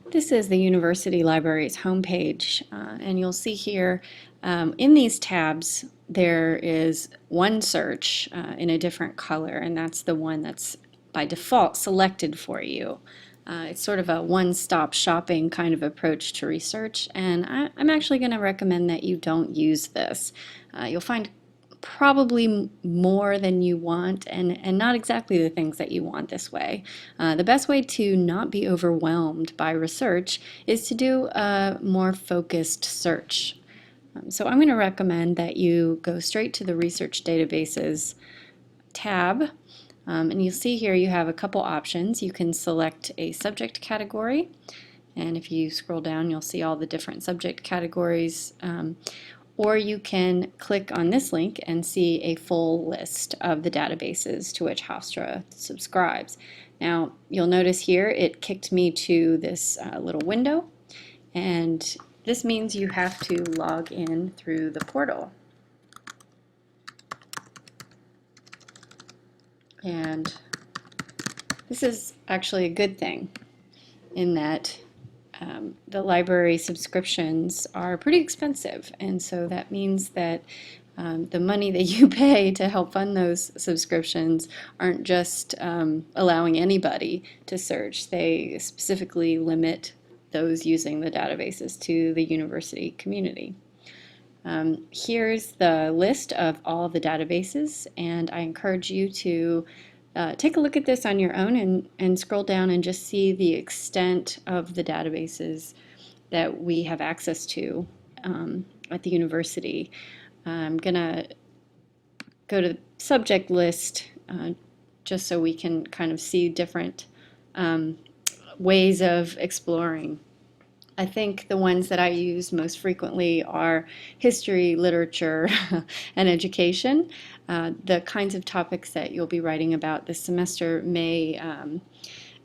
This is the University Library's homepage, and you'll see here in these tabs there is one search in a different color, and that's the one that's by default selected for you. It's sort of a one-stop shopping kind of approach to research, and I'm actually going to recommend that you don't use this. You'll find probably more than you want and not exactly the things that you want this way. The best way to not be overwhelmed by research is to do a more focused search. So I'm going to recommend that you go straight to the Research Databases tab. And you'll see here you have a couple options. You can select a subject category, and if you scroll down you'll see all the different subject categories. Or you can click on this link and see a full list of the databases to which Hofstra subscribes. Now you'll notice here it kicked me to this little window, and this means you have to log in through the portal. And this is actually a good thing in that the library subscriptions are pretty expensive, and so that means that the money that you pay to help fund those subscriptions aren't just allowing anybody to search. They specifically limit those using the databases to the university community. Here's the list of all of the databases, and I encourage you to take a look at this on your own and scroll down and just see the extent of the databases that we have access to at the university. I'm going to go to the subject list just so we can kind of see different ways of exploring. I think the ones that I use most frequently are history, literature, and education. The kinds of topics that you'll be writing about this semester may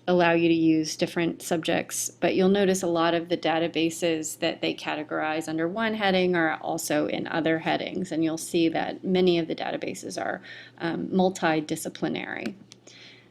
allow you to use different subjects, but you'll notice a lot of the databases that they categorize under one heading are also in other headings, and you'll see that many of the databases are multidisciplinary.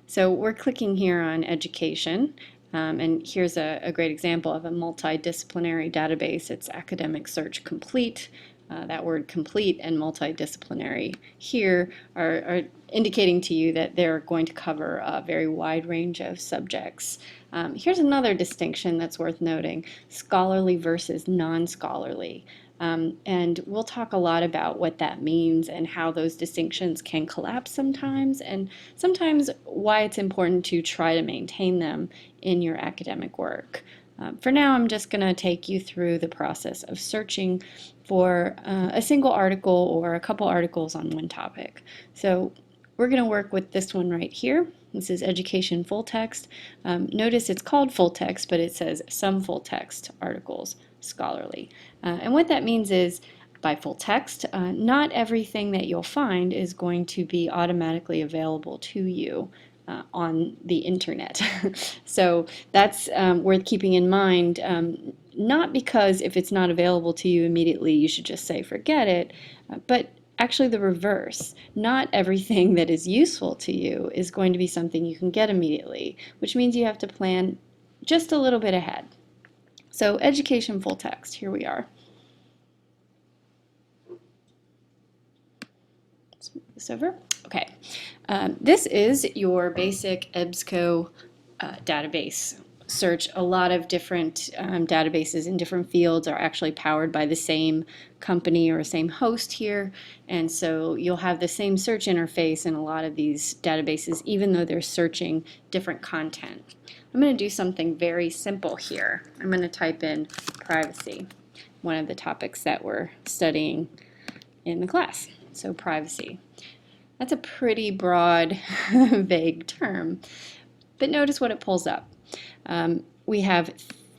So we're clicking here on education. And here's a great example of a multidisciplinary database. It's Academic Search Complete. That word complete and multidisciplinary here are indicating to you that they're going to cover a very wide range of subjects. Here's another distinction that's worth noting: scholarly versus non-scholarly. And we'll talk a lot about what that means and how those distinctions can collapse sometimes, and sometimes why it's important to try to maintain them in your academic work. For now, I'm just going to take you through the process of searching for a single article or a couple articles on one topic. So we're going to work with this one right here. This is Education Full Text. Notice it's called Full Text, but it says Some Full Text Articles, Scholarly. And what that means is, by full text, not everything that you'll find is going to be automatically available to you on the internet. So that's worth keeping in mind, not because if it's not available to you immediately you should just say forget it, but actually the reverse. Not everything that is useful to you is going to be something you can get immediately, which means you have to plan just a little bit ahead. So Education Full Text, here we are. Let's move this over. Okay, this is your basic EBSCO database search. A lot of different databases in different fields are actually powered by the same company or same host here, and so you'll have the same search interface in a lot of these databases, even though they're searching different content. I'm going to do something very simple here. I'm going to type in privacy, one of the topics that we're studying in the class. So privacy. That's a pretty broad, vague term, but notice what it pulls up. We have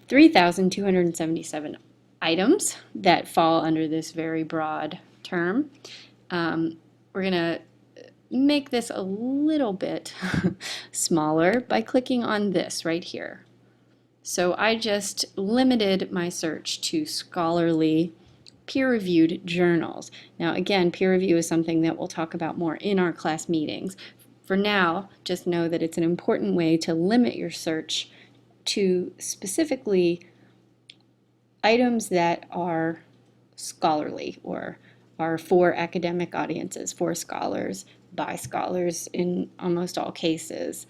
3,277 items that fall under this very broad term. We're going to make this a little bit smaller by clicking on this right here. So I just limited my search to scholarly peer-reviewed journals. Now again, peer review is something that we'll talk about more in our class meetings. For now, just know that it's an important way to limit your search to specifically items that are scholarly or are for academic audiences, for scholars, by scholars in almost all cases.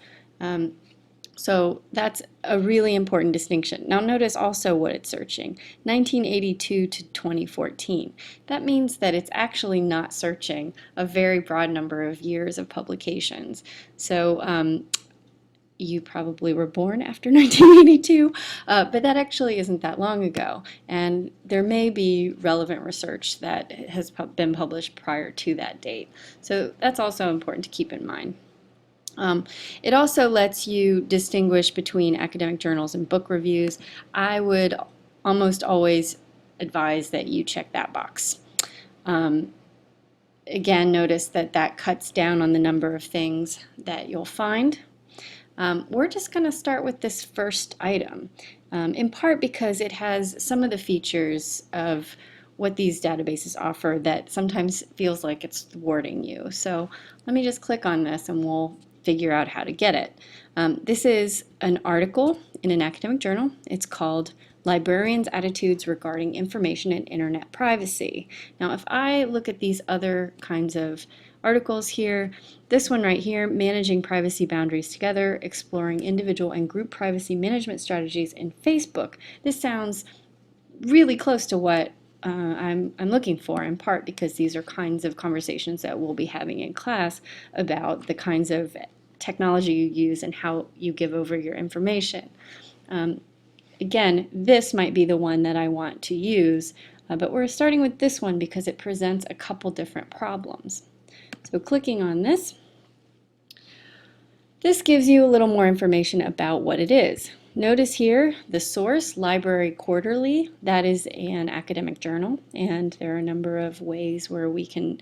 So that's a really important distinction. Now notice also what it's searching, 1982 to 2014. That means that it's actually not searching a very broad number of years of publications. So you probably were born after 1982, but that actually isn't that long ago. And there may be relevant research that has been published prior to that date. So that's also important to keep in mind. It also lets you distinguish between academic journals and book reviews. I would almost always advise that you check that box. Again, notice that that cuts down on the number of things that you'll find. We're just going to start with this first item, in part because it has some of the features of what these databases offer that sometimes feels like it's thwarting you. So let me just click on this and we'll figure out how to get it. This is an article in an academic journal. It's called Librarians' Attitudes Regarding Information and Internet Privacy. Now, if I look at these other kinds of articles here, this one right here, Managing Privacy Boundaries Together, Exploring Individual and Group Privacy Management Strategies in Facebook. This sounds really close to what I'm looking for, in part because these are kinds of conversations that we'll be having in class about the kinds of technology you use and how you give over your information. Again, this might be the one that I want to use, but we're starting with this one because it presents a couple different problems. So clicking on this, this gives you a little more information about what it is. Notice here the source, Library Quarterly, that is an academic journal, and there are a number of ways where we can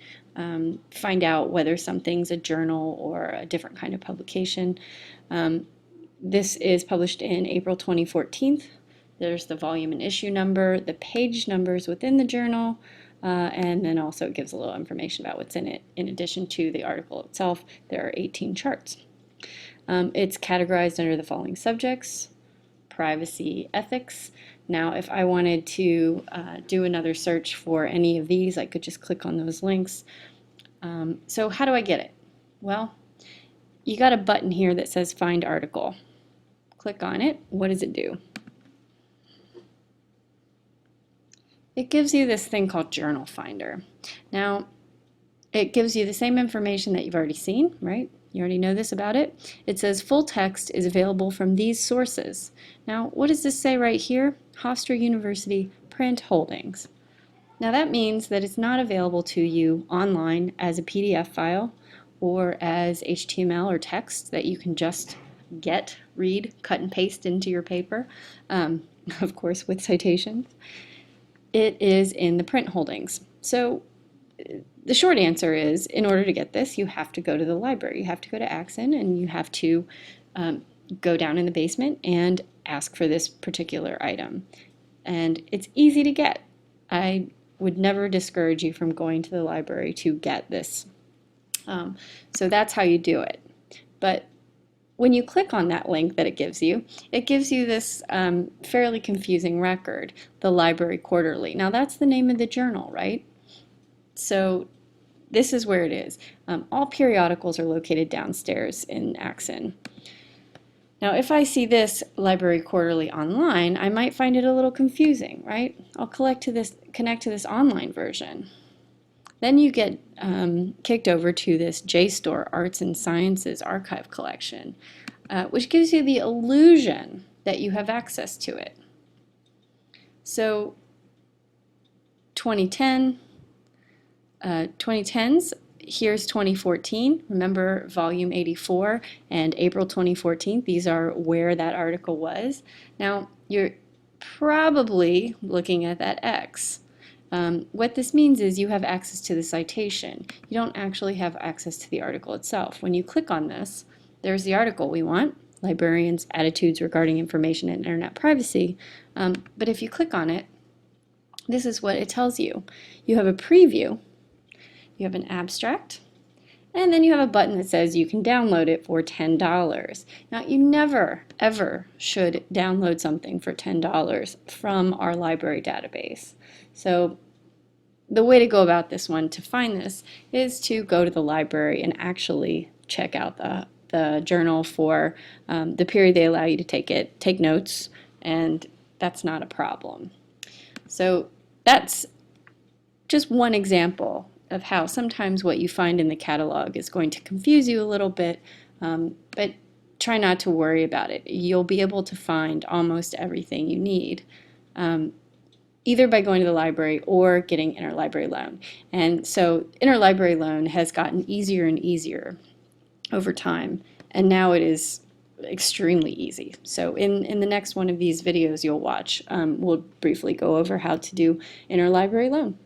find out whether something's a journal or a different kind of publication. This is published in April 2014. There's the volume and issue number, the page numbers within the journal, and then also it gives a little information about what's in it. In addition to the article itself, there are 18 charts. It's categorized under the following subjects: privacy, ethics. Now, if I wanted to do another search for any of these, I could just click on those links. So how do I get it? Well, you got a button here that says Find Article. Click on it. What does it do? It gives you this thing called Journal Finder. Now, it gives you the same information that you've already seen, right? You already know this about it. It says full text is available from these sources. Now, what does this say right here? Hofstra University Print Holdings. Now that means that it's not available to you online as a PDF file or as HTML or text that you can just get, read, cut and paste into your paper, of course with citations. It is in the print holdings. So the short answer is, in order to get this, you have to go to the library. You have to go to Axon and you have to go down in the basement and ask for this particular item. And it's easy to get. I would never discourage you from going to the library to get this. So that's how you do it. But when you click on that link that it gives you this fairly confusing record, the Library Quarterly. Now that's the name of the journal, right? So this is where it is. All periodicals are located downstairs in Axon. Now if I see this Library Quarterly online, I might find it a little confusing, right? I'll connect to this online version. Then you get kicked over to this JSTOR Arts and Sciences Archive Collection, which gives you the illusion that you have access to it. So 2010, 2010s, here's 2014. Remember volume 84 and April 2014. These are where that article was. Now you're probably looking at that X. What this means is you have access to the citation. You don't actually have access to the article itself. When you click on this, there's the article we want, Librarians' Attitudes Regarding Information and Internet Privacy. But if you click on it, this is what it tells you. You have a preview, you have an abstract, And then you have a button that says you can download it for $10. Now, you never, ever should download something for $10 from our library database. So the way to go about this one to find this is to go to the library and actually check out the journal for the period they allow you to take it, take notes, and that's not a problem. So that's just one example of how sometimes what you find in the catalog is going to confuse you a little bit, but try not to worry about it. You'll be able to find almost everything you need, either by going to the library or getting interlibrary loan. And so interlibrary loan has gotten easier and easier over time, and now it is extremely easy. So in the next one of these videos you'll watch, we'll briefly go over how to do interlibrary loan.